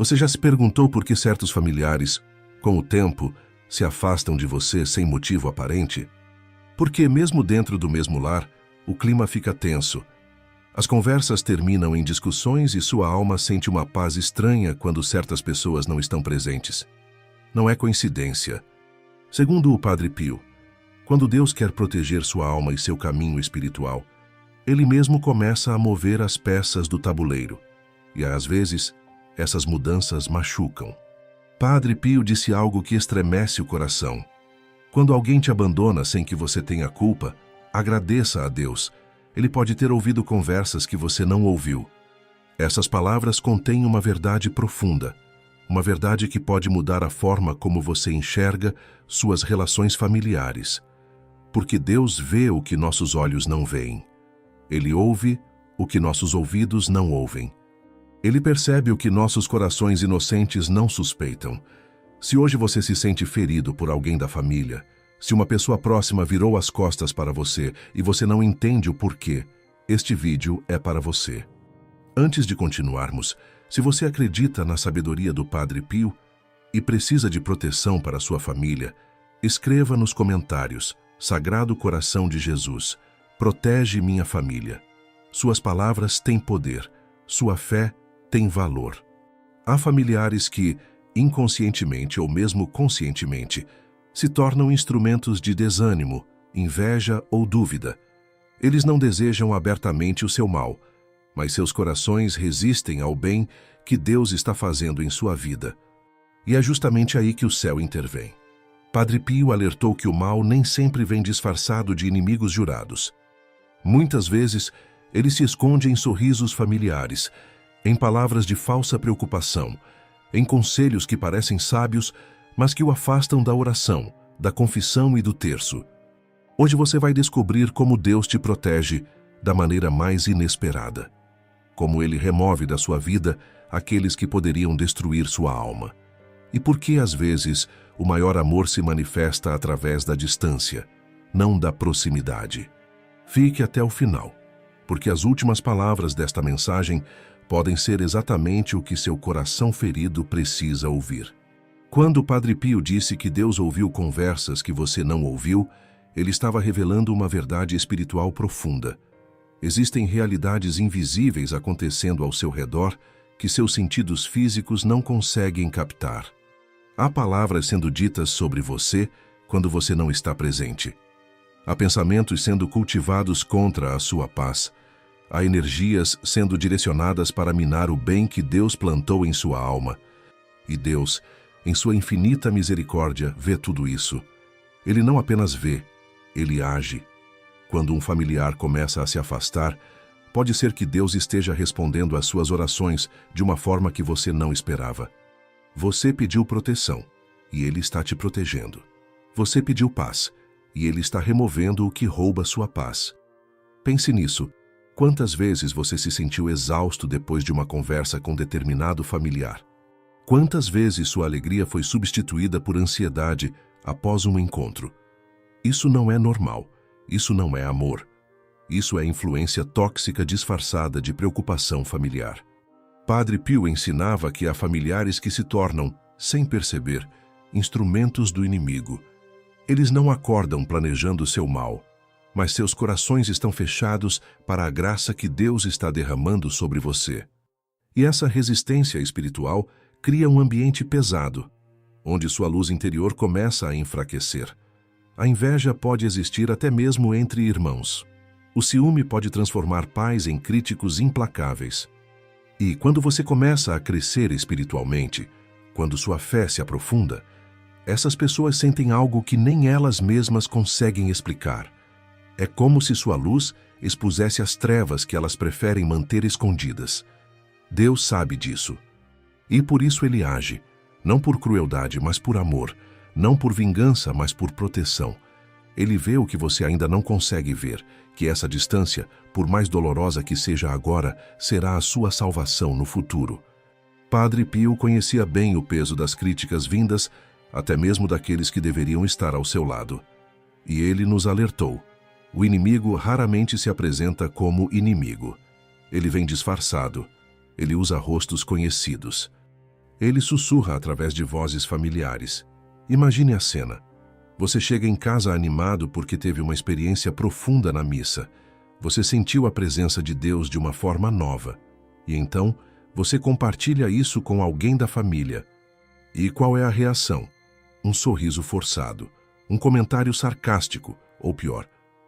Você já se perguntou por que certos familiares, com o tempo, se afastam de você sem motivo aparente? Porque, mesmo dentro do mesmo lar, o clima fica tenso. As conversas terminam em discussões e sua alma sente uma paz estranha quando certas pessoas não estão presentes. Não é coincidência. Segundo o Padre Pio, quando Deus quer proteger sua alma e seu caminho espiritual, Ele mesmo começa a mover as peças do tabuleiro. E, às vezes, essas mudanças machucam. Padre Pio disse algo que estremece o coração. Quando alguém te abandona sem que você tenha culpa, agradeça a Deus. Ele pode ter ouvido conversas que você não ouviu. Essas palavras contêm uma verdade profunda, uma verdade que pode mudar a forma como você enxerga suas relações familiares. Porque Deus vê o que nossos olhos não veem. Ele ouve o que nossos ouvidos não ouvem. Ele percebe o que nossos corações inocentes não suspeitam. Se hoje você se sente ferido por alguém da família, se uma pessoa próxima virou as costas para você e você não entende o porquê, este vídeo é para você. Antes de continuarmos, se você acredita na sabedoria do Padre Pio e precisa de proteção para sua família, escreva nos comentários: Sagrado Coração de Jesus, protege minha família. Suas palavras têm poder, sua fé tem valor. Há familiares que, inconscientemente ou mesmo conscientemente, se tornam instrumentos de desânimo, inveja ou dúvida. Eles não desejam abertamente o seu mal, mas seus corações resistem ao bem que Deus está fazendo em sua vida. E é justamente aí que o céu intervém. Padre Pio alertou que o mal nem sempre vem disfarçado de inimigos jurados. Muitas vezes, ele se esconde em sorrisos familiares, em palavras de falsa preocupação, em conselhos que parecem sábios, mas que o afastam da oração, da confissão e do terço. Hoje você vai descobrir como Deus te protege da maneira mais inesperada. Como Ele remove da sua vida aqueles que poderiam destruir sua alma. E por que, às vezes, o maior amor se manifesta através da distância, não da proximidade. Fique até o final, porque as últimas palavras desta mensagem podem ser exatamente o que seu coração ferido precisa ouvir. Quando o Padre Pio disse que Deus ouviu conversas que você não ouviu, ele estava revelando uma verdade espiritual profunda. Existem realidades invisíveis acontecendo ao seu redor que seus sentidos físicos não conseguem captar. Há palavras sendo ditas sobre você quando você não está presente. Há pensamentos sendo cultivados contra a sua paz. Há energias sendo direcionadas para minar o bem que Deus plantou em sua alma. E Deus, em sua infinita misericórdia, vê tudo isso. Ele não apenas vê, ele age. Quando um familiar começa a se afastar, pode ser que Deus esteja respondendo às suas orações de uma forma que você não esperava. Você pediu proteção, e Ele está te protegendo. Você pediu paz, e Ele está removendo o que rouba sua paz. Pense nisso. Quantas vezes você se sentiu exausto depois de uma conversa com determinado familiar? Quantas vezes sua alegria foi substituída por ansiedade após um encontro? Isso não é normal. Isso não é amor. Isso é influência tóxica disfarçada de preocupação familiar. Padre Pio ensinava que há familiares que se tornam, sem perceber, instrumentos do inimigo. Eles não acordam planejando seu mal, mas seus corações estão fechados para a graça que Deus está derramando sobre você. E essa resistência espiritual cria um ambiente pesado, onde sua luz interior começa a enfraquecer. A inveja pode existir até mesmo entre irmãos. O ciúme pode transformar pais em críticos implacáveis. E quando você começa a crescer espiritualmente, quando sua fé se aprofunda, essas pessoas sentem algo que nem elas mesmas conseguem explicar. É como se sua luz expusesse as trevas que elas preferem manter escondidas. Deus sabe disso. E por isso Ele age, não por crueldade, mas por amor, não por vingança, mas por proteção. Ele vê o que você ainda não consegue ver, que essa distância, por mais dolorosa que seja agora, será a sua salvação no futuro. Padre Pio conhecia bem o peso das críticas vindas, até mesmo daqueles que deveriam estar ao seu lado. E ele nos alertou. O inimigo raramente se apresenta como inimigo. Ele vem disfarçado. Ele usa rostos conhecidos. Ele sussurra através de vozes familiares. Imagine a cena. Você chega em casa animado porque teve uma experiência profunda na missa. Você sentiu a presença de Deus de uma forma nova. E então, você compartilha isso com alguém da família. E qual é a reação? Um sorriso forçado, um comentário sarcástico, ou pior,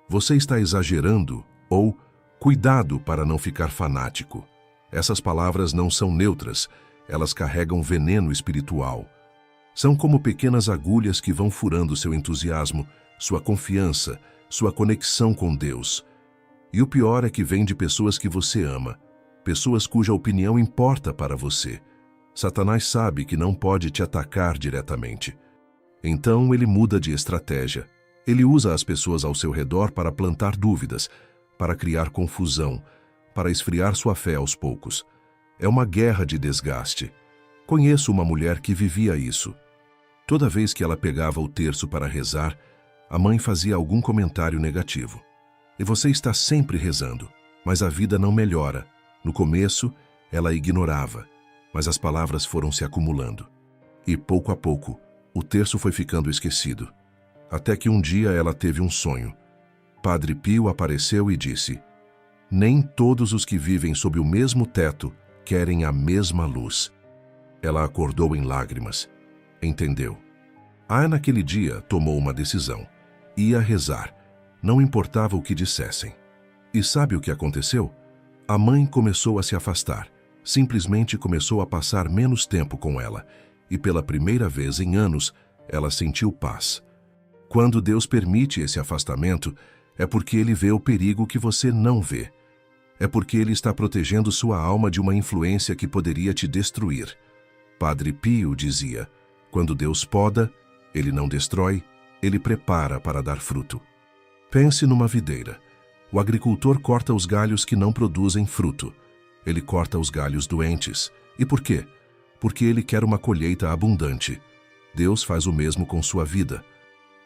você está exagerando, ou cuidado para não ficar fanático. Essas palavras não são neutras, elas carregam veneno espiritual. São como pequenas agulhas que vão furando seu entusiasmo, sua confiança, sua conexão com Deus. E o pior é que vem de pessoas que você ama, pessoas cuja opinião importa para você. Satanás sabe que não pode te atacar diretamente. Então ele muda de estratégia. Ele usa as pessoas ao seu redor para plantar dúvidas, para criar confusão, para esfriar sua fé aos poucos. É uma guerra de desgaste. Conheço uma mulher que vivia isso. Toda vez que ela pegava o terço para rezar, a mãe fazia algum comentário negativo. E você está sempre rezando, mas a vida não melhora. No começo, ela ignorava, mas as palavras foram se acumulando. E pouco a pouco, o terço foi ficando esquecido. Até que um dia ela teve um sonho. Padre Pio apareceu e disse: "Nem todos os que vivem sob o mesmo teto querem a mesma luz." Ela acordou em lágrimas. Entendeu. Naquele dia, tomou uma decisão. Ia rezar. Não importava o que dissessem. E sabe o que aconteceu? A mãe começou a se afastar. Simplesmente começou a passar menos tempo com ela. E pela primeira vez em anos, ela sentiu paz. Quando Deus permite esse afastamento, é porque Ele vê o perigo que você não vê. É porque Ele está protegendo sua alma de uma influência que poderia te destruir. Padre Pio dizia: quando Deus poda, Ele não destrói, Ele prepara para dar fruto. Pense numa videira. O agricultor corta os galhos que não produzem fruto. Ele corta os galhos doentes. E por quê? Porque Ele quer uma colheita abundante. Deus faz o mesmo com sua vida.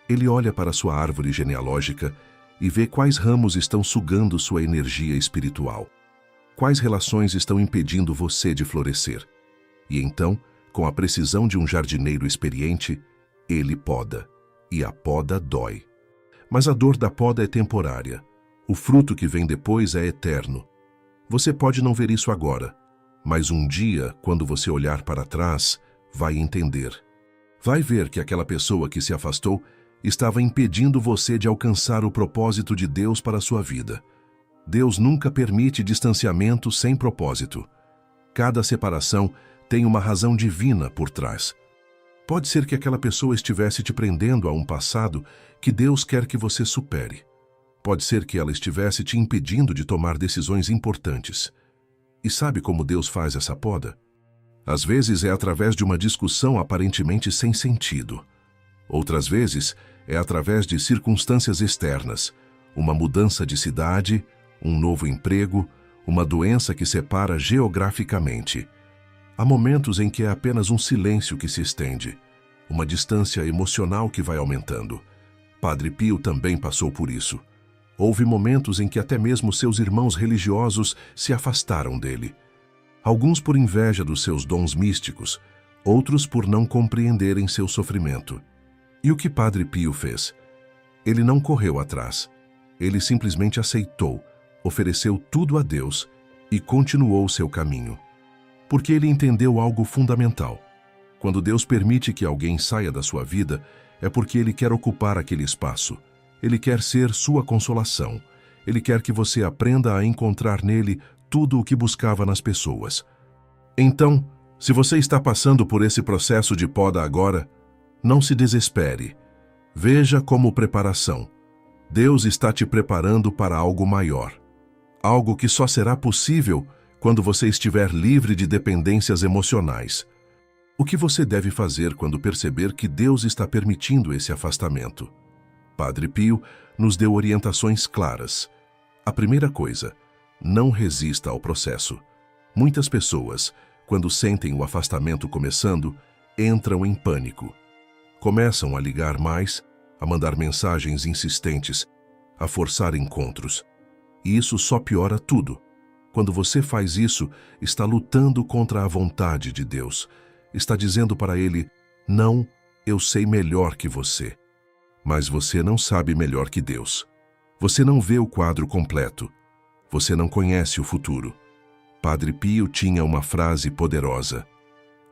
Ele olha para sua árvore genealógica e vê quais ramos estão sugando sua energia espiritual. Quais relações estão impedindo você de florescer. E então, com a precisão de um jardineiro experiente, Ele poda. E a poda dói. Mas a dor da poda é temporária. O fruto que vem depois é eterno. Você pode não ver isso agora, mas um dia, quando você olhar para trás, vai entender. Vai ver que aquela pessoa que se afastou estava impedindo você de alcançar o propósito de Deus para a sua vida. Deus nunca permite distanciamento sem propósito. Cada separação tem uma razão divina por trás. Pode ser que aquela pessoa estivesse te prendendo a um passado que Deus quer que você supere. Pode ser que ela estivesse te impedindo de tomar decisões importantes. E sabe como Deus faz essa poda? Às vezes é através de uma discussão aparentemente sem sentido. Outras vezes é através de circunstâncias externas, uma mudança de cidade, um novo emprego, uma doença que separa geograficamente. Há momentos em que é apenas um silêncio que se estende, uma distância emocional que vai aumentando. Padre Pio também passou por isso. Houve momentos em que até mesmo seus irmãos religiosos se afastaram dele. Alguns por inveja dos seus dons místicos, outros por não compreenderem seu sofrimento. E o que Padre Pio fez? Ele não correu atrás. Ele simplesmente aceitou, ofereceu tudo a Deus e continuou seu caminho. Porque ele entendeu algo fundamental. Quando Deus permite que alguém saia da sua vida, é porque Ele quer ocupar aquele espaço. Ele quer ser sua consolação. Ele quer que você aprenda a encontrar nele tudo o que buscava nas pessoas. Então, se você está passando por esse processo de poda agora, não se desespere. Veja como preparação. Deus está te preparando para algo maior. Algo que só será possível quando você estiver livre de dependências emocionais. O que você deve fazer quando perceber que Deus está permitindo esse afastamento? Padre Pio nos deu orientações claras. A primeira coisa, não resista ao processo. Muitas pessoas, quando sentem o afastamento começando, entram em pânico. Começam a ligar mais, a mandar mensagens insistentes, a forçar encontros. E isso só piora tudo. Quando você faz isso, está lutando contra a vontade de Deus. está dizendo para ele: não, eu sei melhor que você. Mas você não sabe melhor que Deus. Você não vê o quadro completo. Você não conhece o futuro. Padre Pio tinha uma frase poderosa: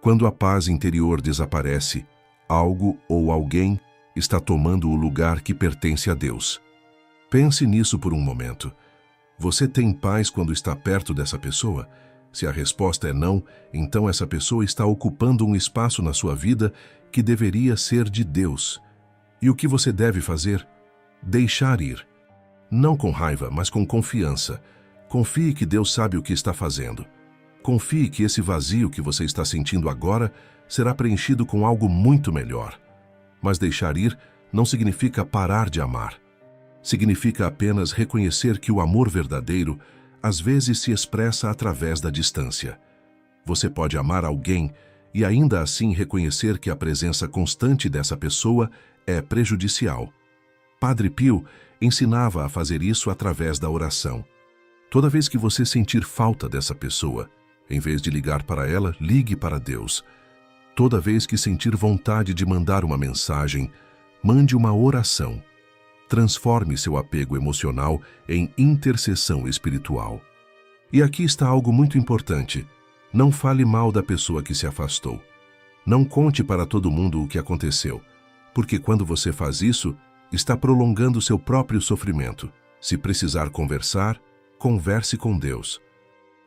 quando a paz interior desaparece, algo ou alguém está tomando o lugar que pertence a Deus. Pense nisso por um momento. Você tem paz quando está perto dessa pessoa? Se a resposta é não, então essa pessoa está ocupando um espaço na sua vida que deveria ser de Deus. E o que você deve fazer? Deixar ir. Não com raiva, mas com confiança. Confie que Deus sabe o que está fazendo. Confie que esse vazio que você está sentindo agora será preenchido com algo muito melhor. Mas deixar ir não significa parar de amar. Significa apenas reconhecer que o amor verdadeiro às vezes se expressa através da distância. Você pode amar alguém e ainda assim reconhecer que a presença constante dessa pessoa é prejudicial. Padre Pio ensinava a fazer isso através da oração. Toda vez que você sentir falta dessa pessoa, em vez de ligar para ela, ligue para Deus. Toda vez que sentir vontade de mandar uma mensagem, mande uma oração. Transforme seu apego emocional em intercessão espiritual. E aqui está algo muito importante. Não fale mal da pessoa que se afastou. Não conte para todo mundo o que aconteceu, porque quando você faz isso, está prolongando seu próprio sofrimento. Se precisar conversar, converse com Deus.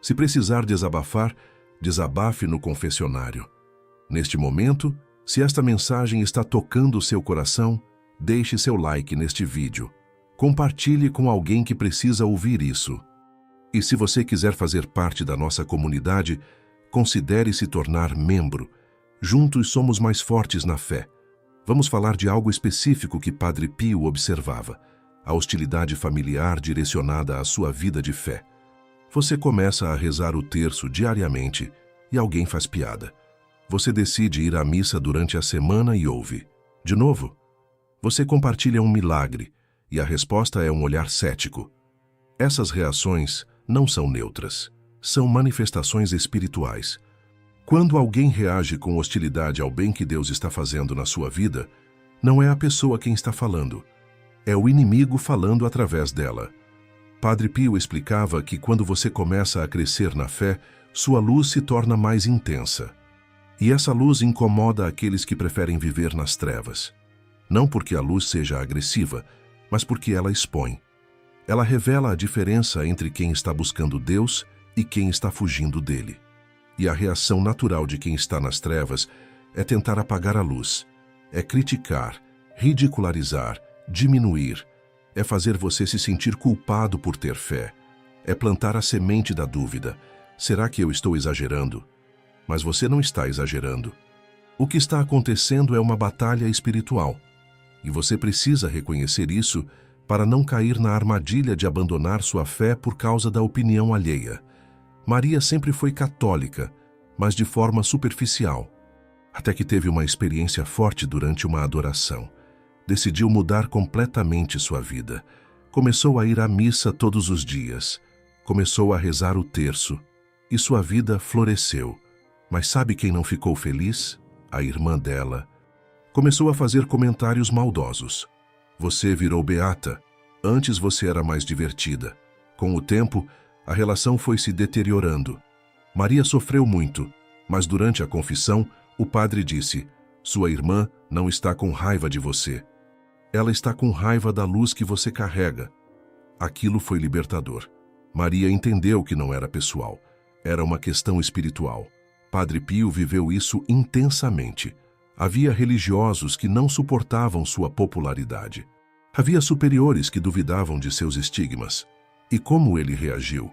Se precisar desabafar, desabafe no confessionário. Neste momento, se esta mensagem está tocando o seu coração, deixe seu like neste vídeo. Compartilhe com alguém que precisa ouvir isso. E se você quiser fazer parte da nossa comunidade, considere se tornar membro. Juntos somos mais fortes na fé. Vamos falar de algo específico que Padre Pio observava: a hostilidade familiar direcionada à sua vida de fé. Você começa a rezar o terço diariamente e alguém faz piada. Você decide ir à missa durante a semana e ouve: de novo? Você compartilha um milagre e a resposta é um olhar cético. Essas reações não são neutras, são manifestações espirituais. Quando alguém reage com hostilidade ao bem que Deus está fazendo na sua vida, não é a pessoa quem está falando, é o inimigo falando através dela. Padre Pio explicava que quando você começa a crescer na fé, sua luz se torna mais intensa. E essa luz incomoda aqueles que preferem viver nas trevas. Não porque a luz seja agressiva, mas porque ela expõe. Ela revela a diferença entre quem está buscando Deus e quem está fugindo dele. E a reação natural de quem está nas trevas é tentar apagar a luz, é criticar, ridicularizar, diminuir, é fazer você se sentir culpado por ter fé, é plantar a semente da dúvida: será que eu estou exagerando? Mas você não está exagerando. O que está acontecendo é uma batalha espiritual. E você precisa reconhecer isso para não cair na armadilha de abandonar sua fé por causa da opinião alheia. Maria sempre foi católica, mas de forma superficial, até que teve uma experiência forte durante uma adoração. Decidiu mudar completamente sua vida. Começou a ir à missa todos os dias. Começou a rezar o terço. E sua vida floresceu. Mas sabe quem não ficou feliz? A irmã dela. Começou a fazer comentários maldosos. Você virou beata. Antes você era mais divertida. Com o tempo, a relação foi se deteriorando. Maria sofreu muito, mas durante a confissão, o padre disse: sua irmã não está com raiva de você. Ela está com raiva da luz que você carrega. Aquilo foi libertador. Maria entendeu que não era pessoal, era uma questão espiritual. Padre Pio viveu isso intensamente. Havia religiosos que não suportavam sua popularidade. Havia superiores que duvidavam de seus estigmas. E como ele reagiu?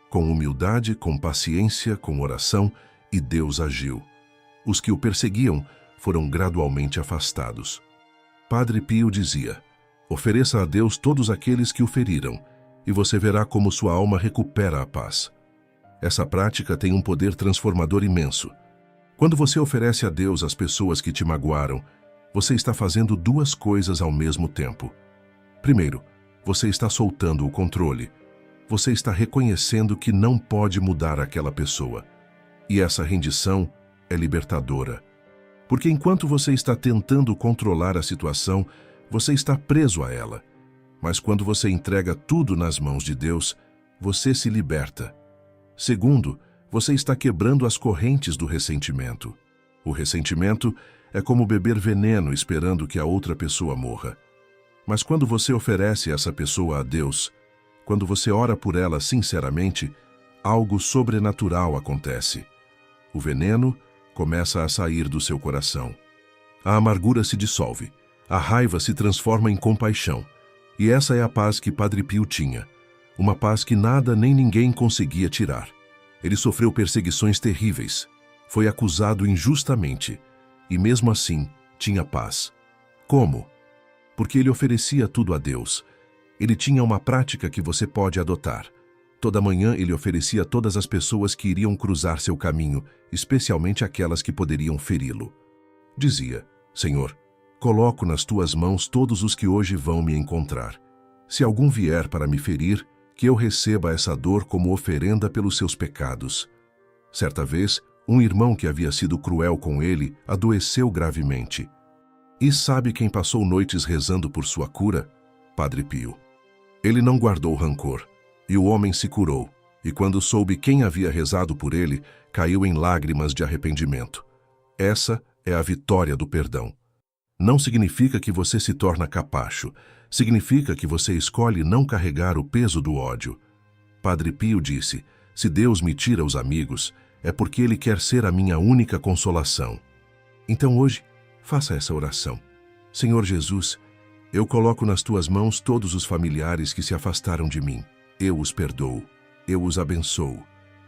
Com humildade, com paciência, com oração, e Deus agiu. Os que o perseguiam foram gradualmente afastados. Padre Pio dizia: ofereça a Deus todos aqueles que o feriram, e você verá como sua alma recupera a paz. Essa prática tem um poder transformador imenso. Quando você oferece a Deus as pessoas que te magoaram, você está fazendo duas coisas ao mesmo tempo. Primeiro, você está soltando o controle. Você está reconhecendo que não pode mudar aquela pessoa. E essa rendição é libertadora. Porque enquanto você está tentando controlar a situação, você está preso a ela. Mas quando você entrega tudo nas mãos de Deus, você se liberta. Segundo, você está quebrando as correntes do ressentimento. O ressentimento é como beber veneno esperando que a outra pessoa morra. Mas quando você oferece essa pessoa a Deus, quando você ora por ela sinceramente, algo sobrenatural acontece. O veneno começa a sair do seu coração. A amargura se dissolve, a raiva se transforma em compaixão. E essa é a paz que Padre Pio tinha, uma paz que nada nem ninguém conseguia tirar. Ele sofreu perseguições terríveis, foi acusado injustamente, e mesmo assim tinha paz. Como? Porque ele oferecia tudo a Deus. Ele tinha uma prática que você pode adotar. Toda manhã ele oferecia a todas as pessoas que iriam cruzar seu caminho, especialmente aquelas que poderiam feri-lo. Dizia: Senhor, coloco nas tuas mãos todos os que hoje vão me encontrar. Se algum vier para me ferir, que eu receba essa dor como oferenda pelos seus pecados. Certa vez, um irmão que havia sido cruel com ele adoeceu gravemente. E sabe quem passou noites rezando por sua cura? Padre Pio. Ele não guardou rancor, e o homem se curou, e quando soube quem havia rezado por ele, caiu em lágrimas de arrependimento. Essa é a vitória do perdão. Não significa que você se torna capacho, significa que você escolhe não carregar o peso do ódio. Padre Pio disse: se Deus me tira os amigos, é porque Ele quer ser a minha única consolação. Então hoje, faça essa oração. Senhor Jesus, eu coloco nas tuas mãos todos os familiares que se afastaram de mim. Eu os perdoo, eu os abençoo.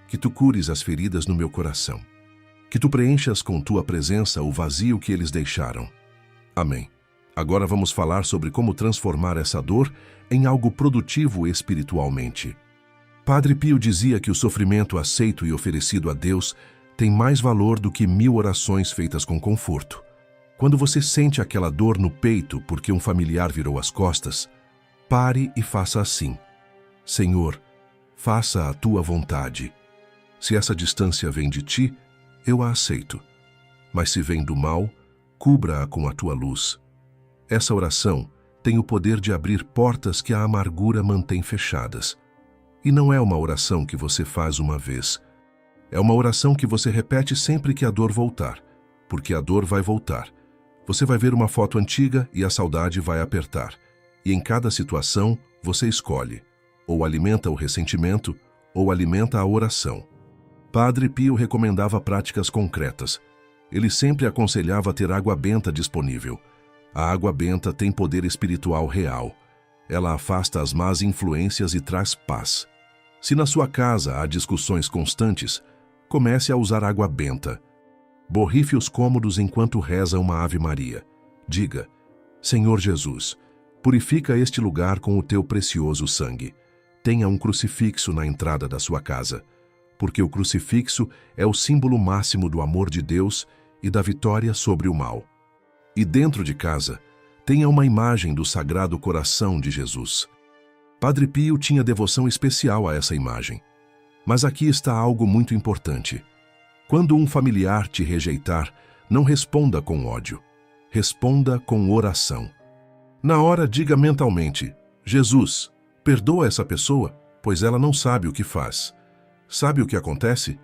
Que tu cures as feridas no meu coração. Que tu preenchas com tua presença o vazio que eles deixaram. Amém. Agora vamos falar sobre como transformar essa dor em algo produtivo espiritualmente. Padre Pio dizia que o sofrimento aceito e oferecido a Deus tem mais valor do que 1000 orações feitas com conforto. Quando você sente aquela dor no peito porque um familiar virou as costas, pare e faça assim: Senhor, faça a tua vontade. Se essa distância vem de ti, eu a aceito. Mas se vem do mal, cubra-a com a tua luz. Essa oração tem o poder de abrir portas que a amargura mantém fechadas. E não é uma oração que você faz uma vez. É uma oração que você repete sempre que a dor voltar, porque a dor vai voltar. Você vai ver uma foto antiga e a saudade vai apertar. E em cada situação, você escolhe: ou alimenta o ressentimento, ou alimenta a oração. Padre Pio recomendava práticas concretas. Ele sempre aconselhava ter água benta disponível. A água benta tem poder espiritual real. Ela afasta as más influências e traz paz. Se na sua casa há discussões constantes, comece a usar água benta. Borrife os cômodos enquanto reza uma Ave Maria. Diga: Senhor Jesus, purifica este lugar com o teu precioso sangue. Tenha um crucifixo na entrada da sua casa, porque o crucifixo é o símbolo máximo do amor de Deus e da vitória sobre o mal. E dentro de casa, tenha uma imagem do Sagrado Coração de Jesus. Padre Pio tinha devoção especial a essa imagem. Mas aqui está algo muito importante. Quando um familiar te rejeitar, não responda com ódio. Responda com oração. Na hora, diga mentalmente: Jesus, perdoa essa pessoa, pois ela não sabe o que faz. Sabe o que acontece?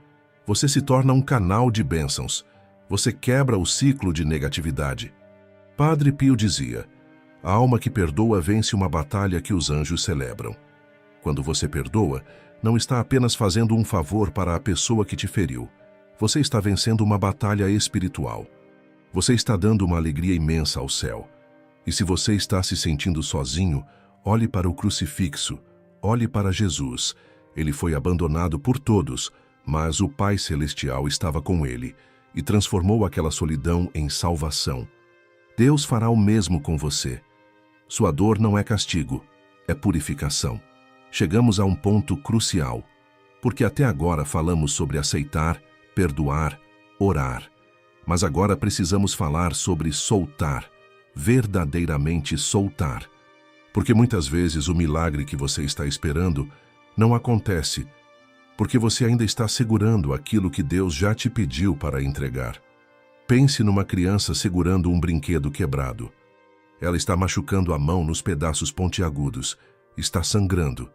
Você se torna um canal de bênçãos. Você quebra o ciclo de negatividade. Padre Pio dizia: a alma que perdoa vence uma batalha que os anjos celebram. Quando você perdoa, não está apenas fazendo um favor para a pessoa que te feriu. Você está vencendo uma batalha espiritual. Você está dando uma alegria imensa ao céu. E se você está se sentindo sozinho, olhe para o crucifixo, olhe para Jesus. Ele foi abandonado por todos, mas o Pai Celestial estava com ele e transformou aquela solidão em salvação. Deus fará o mesmo com você. Sua dor não é castigo, é purificação. Chegamos a um ponto crucial, porque até agora falamos sobre aceitar, perdoar, orar. Mas agora precisamos falar sobre soltar, verdadeiramente soltar. Porque muitas vezes o milagre que você está esperando não acontece, porque você ainda está segurando aquilo que Deus já te pediu para entregar. Pense numa criança segurando um brinquedo quebrado. Ela está machucando a mão nos pedaços pontiagudos, está sangrando.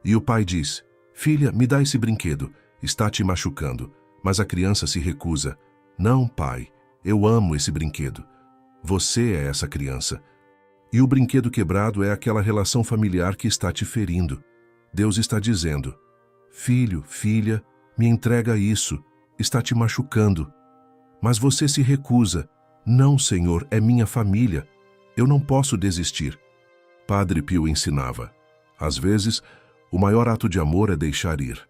E o pai diz: "Filha, me dá esse brinquedo, está te machucando." Mas a criança se recusa. "Não, pai, eu amo esse brinquedo." Você é essa criança. E o brinquedo quebrado é aquela relação familiar que está te ferindo. Deus está dizendo: "Filho, filha, me entrega isso, está te machucando." Mas você se recusa. "Não, Senhor, é minha família. Eu não posso desistir." Padre Pio ensinava: às vezes, o maior ato de amor é deixar ir.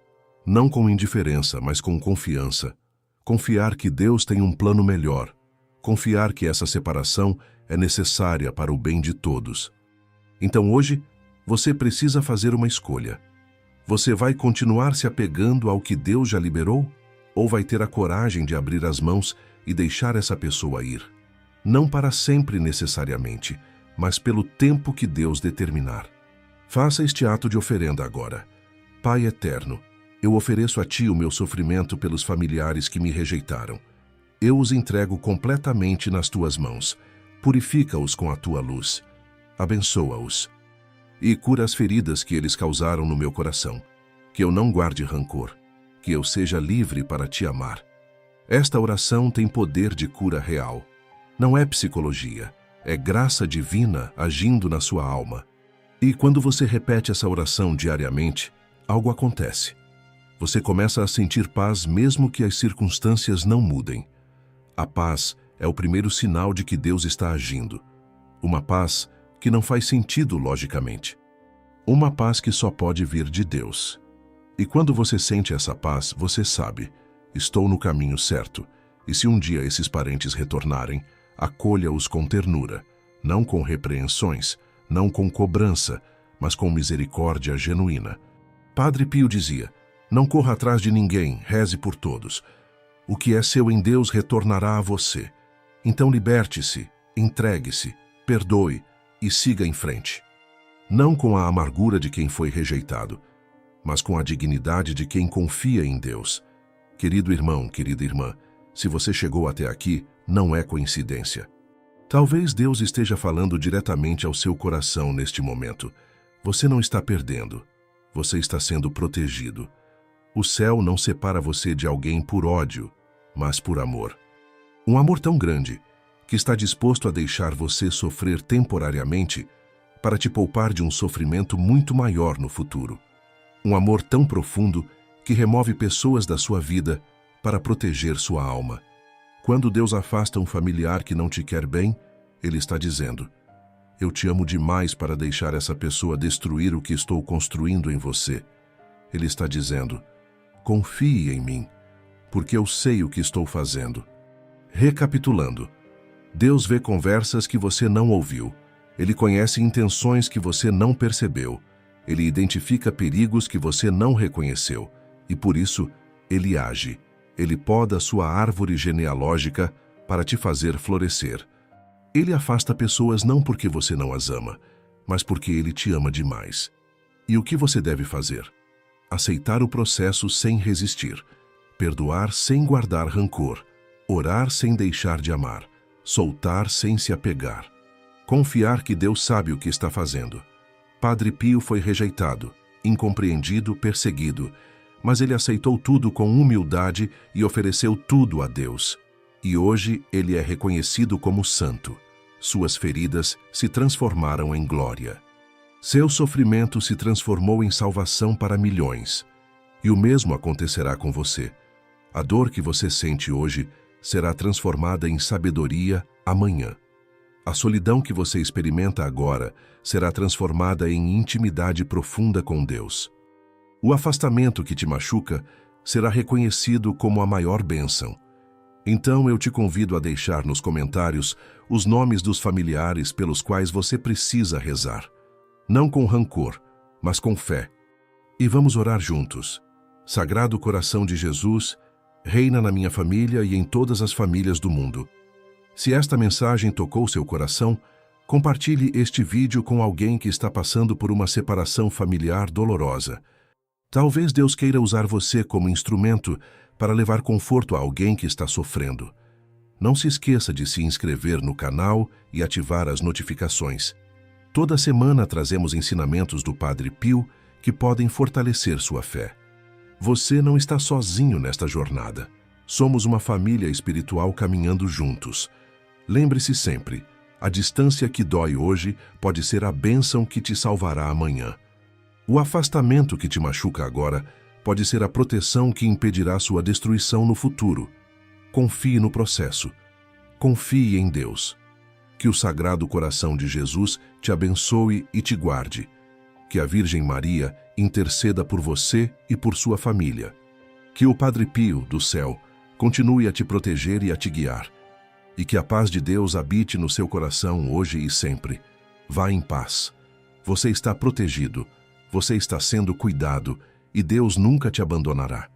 Não com indiferença, mas com confiança. Confiar que Deus tem um plano melhor. Confiar que essa separação é necessária para o bem de todos. Então hoje, você precisa fazer uma escolha. Você vai continuar se apegando ao que Deus já liberou? Ou vai ter a coragem de abrir as mãos e deixar essa pessoa ir? Não para sempre necessariamente, mas pelo tempo que Deus determinar. Faça este ato de oferenda agora. Pai eterno, eu ofereço a Ti o meu sofrimento pelos familiares que me rejeitaram. Eu os entrego completamente nas Tuas mãos. Purifica-os com a Tua luz. Abençoa-os. E cura as feridas que eles causaram no meu coração. Que eu não guarde rancor. Que eu seja livre para Te amar. Esta oração tem poder de cura real. Não é psicologia, é graça divina agindo na sua alma. E quando você repete essa oração diariamente, algo acontece. Você começa a sentir paz mesmo que as circunstâncias não mudem. A paz é o primeiro sinal de que Deus está agindo. Uma paz que não faz sentido logicamente. Uma paz que só pode vir de Deus. E quando você sente essa paz, você sabe: estou no caminho certo. E se um dia esses parentes retornarem, acolha-os com ternura, não com repreensões, não com cobrança, mas com misericórdia genuína. Padre Pio dizia: não corra atrás de ninguém, reze por todos. O que é seu em Deus retornará a você. Então liberte-se, entregue-se, perdoe e siga em frente. Não com a amargura de quem foi rejeitado, mas com a dignidade de quem confia em Deus. Querido irmão, querida irmã, se você chegou até aqui, não é coincidência. Talvez Deus esteja falando diretamente ao seu coração neste momento. Você não está perdendo, você está sendo protegido. O céu não separa você de alguém por ódio, mas por amor. Um amor tão grande, que está disposto a deixar você sofrer temporariamente para te poupar de um sofrimento muito maior no futuro. Um amor tão profundo que remove pessoas da sua vida para proteger sua alma. Quando Deus afasta um familiar que não te quer bem, Ele está dizendo: eu te amo demais para deixar essa pessoa destruir o que estou construindo em você. Ele está dizendo: confie em mim, porque eu sei o que estou fazendo. Recapitulando, Deus vê conversas que você não ouviu. Ele conhece intenções que você não percebeu. Ele identifica perigos que você não reconheceu. E por isso, Ele age. Ele poda a sua árvore genealógica para te fazer florescer. Ele afasta pessoas não porque você não as ama, mas porque Ele te ama demais. E o que você deve fazer? Aceitar o processo sem resistir, perdoar sem guardar rancor, orar sem deixar de amar, soltar sem se apegar, confiar que Deus sabe o que está fazendo. Padre Pio foi rejeitado, incompreendido, perseguido, mas ele aceitou tudo com humildade e ofereceu tudo a Deus. E hoje ele é reconhecido como santo. Suas feridas se transformaram em glória. Seu sofrimento se transformou em salvação para milhões. E o mesmo acontecerá com você. A dor que você sente hoje será transformada em sabedoria amanhã. A solidão que você experimenta agora será transformada em intimidade profunda com Deus. O afastamento que te machuca será reconhecido como a maior bênção. Então eu te convido a deixar nos comentários os nomes dos familiares pelos quais você precisa rezar. Não com rancor, mas com fé. E vamos orar juntos. Sagrado Coração de Jesus, reina na minha família e em todas as famílias do mundo. Se esta mensagem tocou seu coração, compartilhe este vídeo com alguém que está passando por uma separação familiar dolorosa. Talvez Deus queira usar você como instrumento para levar conforto a alguém que está sofrendo. Não se esqueça de se inscrever no canal e ativar as notificações. Toda semana trazemos ensinamentos do Padre Pio que podem fortalecer sua fé. Você não está sozinho nesta jornada. Somos uma família espiritual caminhando juntos. Lembre-se sempre, a distância que dói hoje pode ser a bênção que te salvará amanhã. O afastamento que te machuca agora pode ser a proteção que impedirá sua destruição no futuro. Confie no processo. Confie em Deus. Que o Sagrado Coração de Jesus te abençoe e te guarde. Que a Virgem Maria interceda por você e por sua família. Que o Padre Pio, do céu, continue a te proteger e a te guiar. E que a paz de Deus habite no seu coração hoje e sempre. Vá em paz. Você está protegido. Você está sendo cuidado e Deus nunca te abandonará.